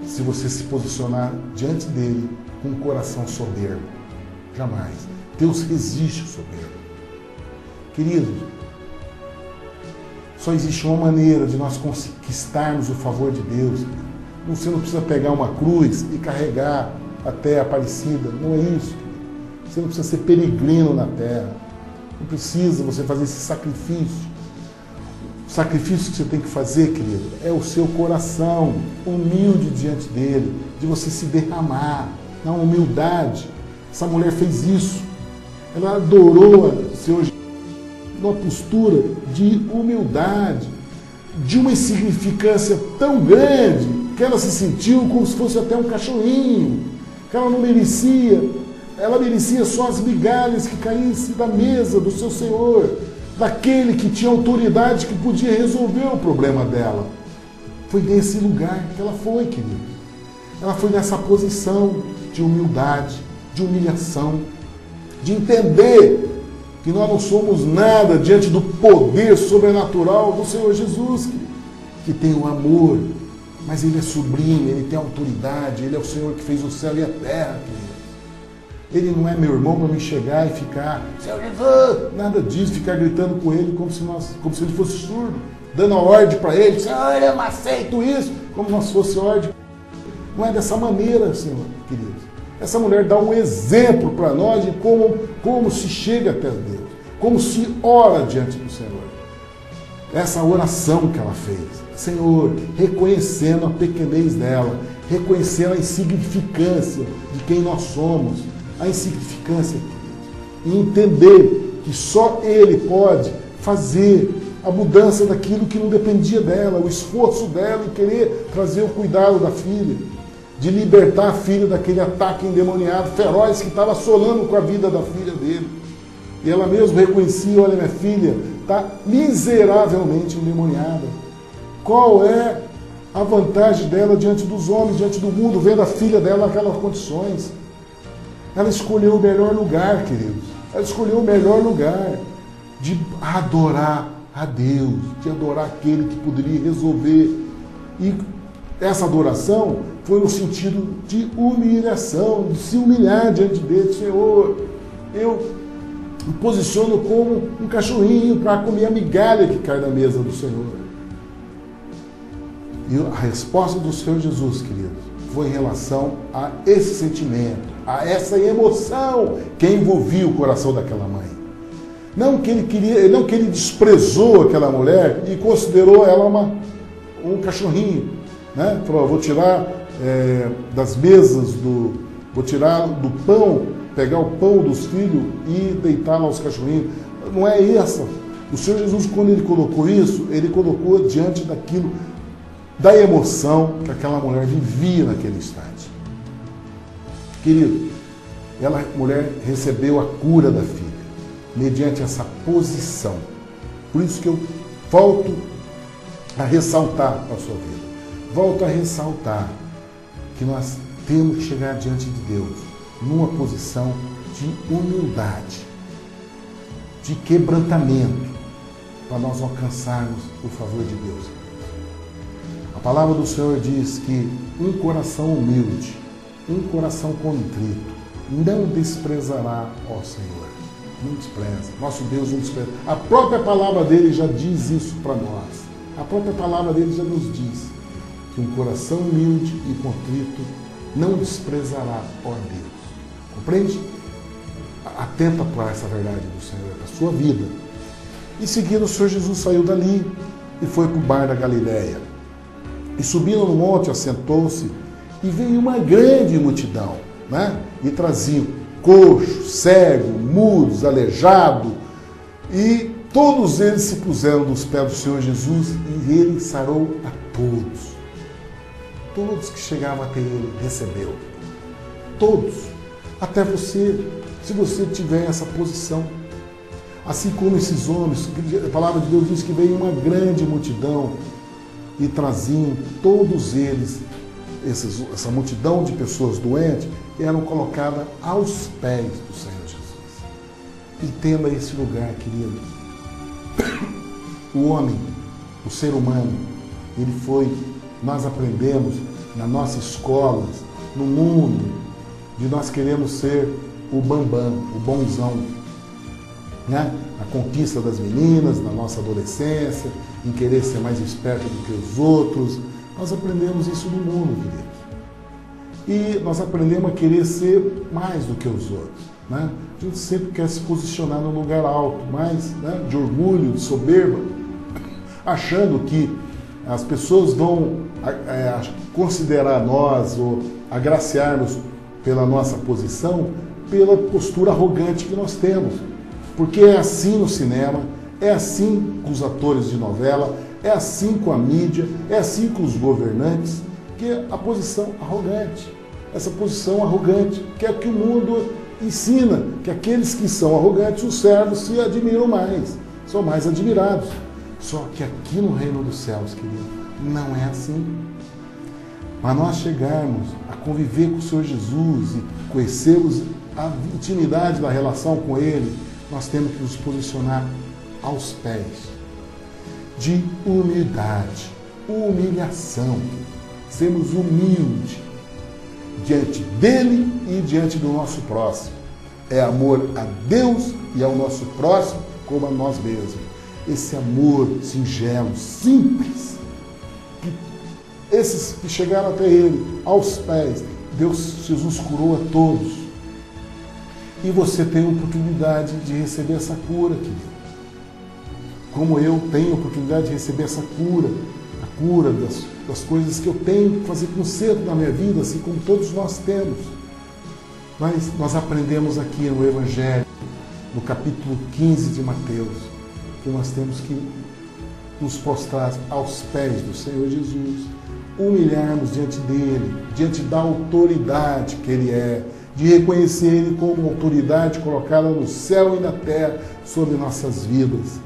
se você se posicionar diante dele com um coração soberbo. Jamais. Deus resiste ao soberbo. Querido, só existe uma maneira de nós conquistarmos o favor de Deus. Você não precisa pegar uma cruz e carregar até a Aparecida. Não é isso. Você não precisa ser peregrino na terra. Não precisa você fazer esse sacrifício. O sacrifício que você tem que fazer, querido, é o seu coração humilde diante dele, de você se derramar na humildade. Essa mulher fez isso. Ela adorou o Senhor Jesus numa postura de humildade, de uma insignificância tão grande que ela se sentiu como se fosse até um cachorrinho, que ela não merecia. Ela merecia só as migalhas que caíssem da mesa do seu Senhor, daquele que tinha autoridade, que podia resolver o problema dela. Foi nesse lugar que ela foi, querido. Ela foi nessa posição de humildade, de humilhação, de entender que nós não somos nada diante do poder sobrenatural do Senhor Jesus, que tem o amor, mas Ele é sublime, Ele tem autoridade, Ele é o Senhor que fez o céu e a terra, querido. Ele não é meu irmão para me chegar e ficar, Senhor Jesus, nada disso, ficar gritando com Ele como se Ele fosse surdo, dando a ordem para Ele, Senhor, eu não aceito isso, como nós fosse ordem. Não é dessa maneira, Senhor, queridos. Essa mulher dá um exemplo para nós de como se chega até Deus, como se ora diante do Senhor. Essa oração que ela fez, Senhor, reconhecendo a pequenez dela, reconhecendo a insignificância de quem nós somos, a insignificância, e entender que só Ele pode fazer a mudança daquilo que não dependia dela, o esforço dela em querer trazer o cuidado da filha, de libertar a filha daquele ataque endemoniado, feroz, que estava assolando com a vida da filha dele. E ela mesma reconhecia: olha, minha filha está miseravelmente endemoniada. Qual é a vantagem dela diante dos homens, diante do mundo, vendo a filha dela naquelas condições? Ela escolheu o melhor lugar, queridos. Ela escolheu o melhor lugar de adorar a Deus, de adorar aquele que poderia resolver. E essa adoração foi no sentido de humilhação, de se humilhar diante dele. Senhor, eu me posiciono como um cachorrinho para comer a migalha que cai da mesa do Senhor. E a resposta do Senhor Jesus, queridos, foi em relação a esse sentimento, a essa emoção que envolvia o coração daquela mãe. Não que ele desprezou aquela mulher e considerou ela um cachorrinho, né? Falou: vou tirar das mesas, vou tirar do pão, pegar o pão dos filhos e deitar lá os cachorrinhos. Não é essa. O Senhor Jesus, quando Ele colocou isso, Ele colocou diante daquilo, da emoção que aquela mulher vivia naquele instante. Querido, a mulher recebeu a cura da filha, mediante essa posição. Por isso que eu volto a ressaltar a sua vida. Volto a ressaltar que nós temos que chegar diante de Deus numa posição de humildade, de quebrantamento, para nós alcançarmos o favor de Deus. A palavra do Senhor diz que um coração humilde, um coração contrito, não desprezará ao Senhor. Não despreza. Nosso Deus não despreza. A própria palavra dele já diz isso para nós. A própria palavra dele já nos diz que um coração humilde e contrito não desprezará, ó Deus. Compreende? Atenta para essa verdade do Senhor, para a sua vida. Em seguida, o Senhor Jesus saiu dali e foi para o bar da Galileia. E subindo no monte, assentou-se, E veio uma grande multidão, né? E traziam coxo, cego, mudos, aleijado, e todos eles se puseram nos pés do Senhor Jesus e ele sarou a todos. Todos que chegavam até ele recebeu. Todos. Até você, se você tiver essa posição. Assim como esses homens, a palavra de Deus diz que veio uma grande multidão e traziam todos eles, essa multidão de pessoas doentes, eram colocadas aos pés do Senhor Jesus. Entenda esse lugar, querido. O homem, o ser humano, ele foi, nós aprendemos nas nossas escolas, no mundo, de nós queremos ser o bambam, o bonzão, né? A conquista das meninas, na nossa adolescência, em querer ser mais esperto do que os outros. Nós aprendemos isso no mundo, queridos. E nós aprendemos a querer ser mais do que os outros, né? A gente sempre quer se posicionar num lugar alto, mais, né, de orgulho, de soberba, achando que as pessoas vão considerar nós ou agraciar-nos pela nossa posição, pela postura arrogante que nós temos. Porque é assim no cinema, é assim com os atores de novela, é assim com a mídia, é assim com os governantes, que é a posição arrogante. Essa posição arrogante, que é o que o mundo ensina, que aqueles que são arrogantes, os servos se admiram mais, são mais admirados. Só que aqui no reino dos céus, querido, não é assim. Para nós chegarmos a conviver com o Senhor Jesus e conhecermos a intimidade da relação com Ele, nós temos que nos posicionar aos pés de humildade, humilhação, sermos humildes diante dele e diante do nosso próximo. É amor a Deus e ao nosso próximo como a nós mesmos. Esse amor singelo, simples, esses que chegaram até ele, aos pés, Jesus curou a todos. E você tem a oportunidade de receber essa cura, querido. Como eu tenho a oportunidade de receber essa cura, a cura das coisas que eu tenho que fazer conserto na minha vida, assim como todos nós temos. Mas nós aprendemos aqui no Evangelho, no capítulo 15 de Mateus, que nós temos que nos prostrar aos pés do Senhor Jesus, humilharmos diante dele, diante da autoridade que ele é, de reconhecer ele como autoridade colocada no céu e na terra sobre nossas vidas.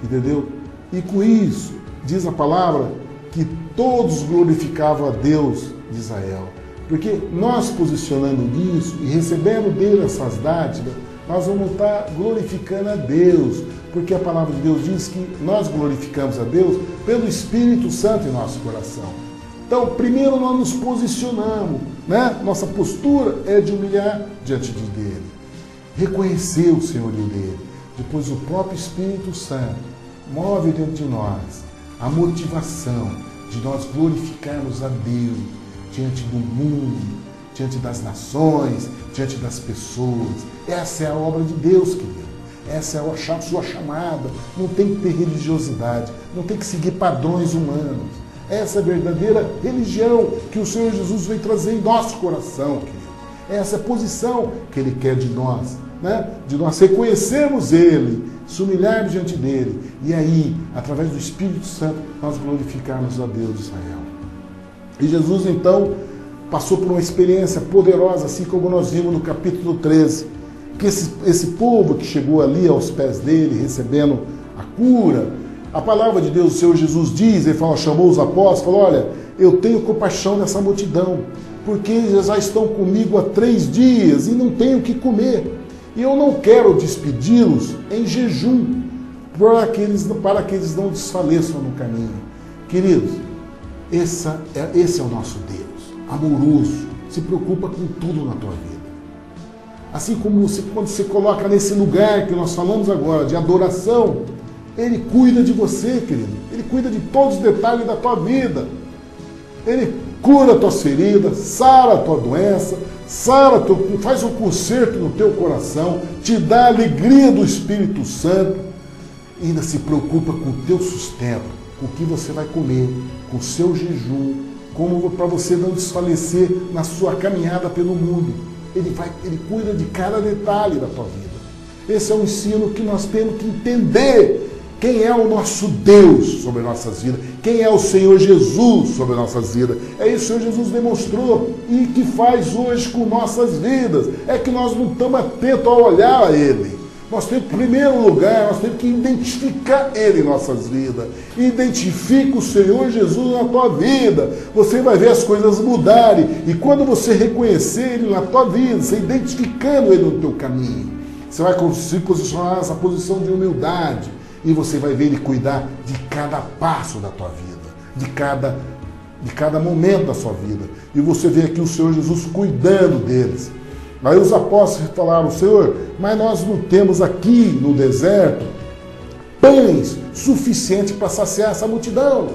Entendeu? E com isso, diz a palavra, que todos glorificavam a Deus de Israel. Porque nós posicionando nisso e recebendo dele essas dádivas, nós vamos estar glorificando a Deus. Porque a palavra de Deus diz que nós glorificamos a Deus pelo Espírito Santo em nosso coração. Então, primeiro nós nos posicionamos, né? Nossa postura é de humilhar diante de dele, reconhecer o senhorio dele. Depois o próprio Espírito Santo move dentro de nós a motivação de nós glorificarmos a Deus diante do mundo, diante das nações, diante das pessoas. Essa é a obra de Deus, querido. Essa é a sua chamada. Não tem que ter religiosidade, não tem que seguir padrões humanos. Essa é a verdadeira religião que o Senhor Jesus vem trazer em nosso coração, querido. Essa é a posição que Ele quer de nós, né? De nós reconhecermos Ele, se humilharmos diante dEle, e aí, através do Espírito Santo, nós glorificarmos a Deus de Israel. E Jesus, então, passou por uma experiência poderosa, assim como nós vimos no capítulo 13, que esse povo que chegou ali aos pés dele, recebendo a cura, a palavra de Deus, o Senhor Jesus diz, ele fala, chamou os apóstolos, falou, olha, eu tenho compaixão dessa multidão, porque eles já estão comigo há 3 dias e não tenho o que comer. E eu não quero despedi-los em jejum, para que eles não desfaleçam no caminho. Queridos, esse é o nosso Deus, amoroso, se preocupa com tudo na tua vida. Assim como quando você coloca nesse lugar que nós falamos agora, de adoração, Ele cuida de você, querido. Ele cuida de todos os detalhes da tua vida. Ele cura as tuas feridas, sara a tua doença, faz um conserto no teu coração, te dá a alegria do Espírito Santo, e ainda se preocupa com o teu sustento, com o que você vai comer, com o seu jejum, como para você não desfalecer na sua caminhada pelo mundo. Ele cuida de cada detalhe da tua vida. Esse é um ensino que nós temos que entender quem é o nosso Deus sobre nossas vidas, quem é o Senhor Jesus sobre nossas vidas. É isso que o Senhor Jesus demonstrou e que faz hoje com nossas vidas. É que nós não estamos atentos a olhar a Ele. Nós temos, em primeiro lugar, nós temos que identificar Ele em nossas vidas. Identifica o Senhor Jesus na tua vida. Você vai ver as coisas mudarem. E quando você reconhecer Ele na tua vida, você identificando Ele no teu caminho, você vai se posicionar nessa posição de humildade. E você vai ver Ele cuidar de cada passo da tua vida, de cada momento da sua vida. E você vê aqui o Senhor Jesus cuidando deles. Aí os apóstolos falaram: Senhor, mas nós não temos aqui no deserto pães suficientes para saciar essa multidão.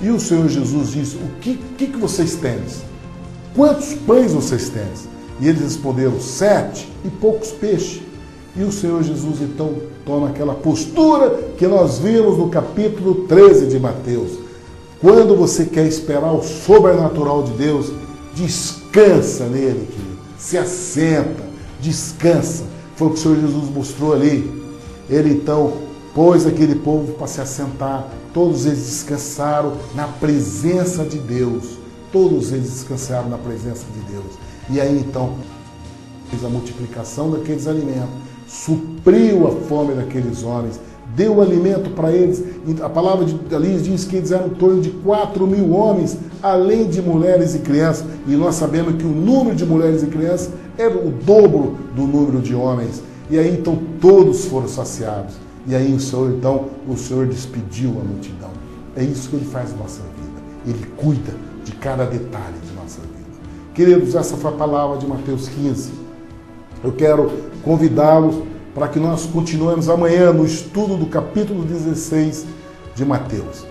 E o Senhor Jesus disse: o que vocês têm? Quantos pães vocês têm? E eles responderam: 7 e poucos peixes. E o Senhor Jesus então toma aquela postura que nós vimos no capítulo 13 de Mateus. Quando você quer esperar o sobrenatural de Deus, descansa nele, querido. Se assenta, descansa. Foi o que o Senhor Jesus mostrou ali. Ele então pôs aquele povo para se assentar. Todos eles descansaram na presença de Deus. Todos eles descansaram na presença de Deus. E aí então fez a multiplicação daqueles alimentos, supriu a fome daqueles homens, deu alimento para eles. A palavra ali diz que eles eram em torno de 4.000 homens, além de mulheres e crianças. E nós sabemos que o número de mulheres e crianças era o dobro do número de homens. E aí então todos foram saciados. E aí o Senhor despediu a multidão. É isso que Ele faz na nossa vida. Ele cuida de cada detalhe de nossa vida. Queridos, essa foi a palavra de Mateus 15. Eu quero convidá-los para que nós continuemos amanhã no estudo do capítulo 16 de Mateus.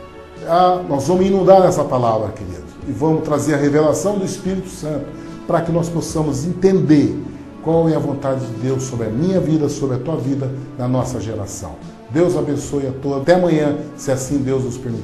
Nós vamos inundar essa palavra, queridos, e vamos trazer a revelação do Espírito Santo para que nós possamos entender qual é a vontade de Deus sobre a minha vida, sobre a tua vida, na nossa geração. Deus abençoe a todos. Até amanhã, se assim Deus nos permitir.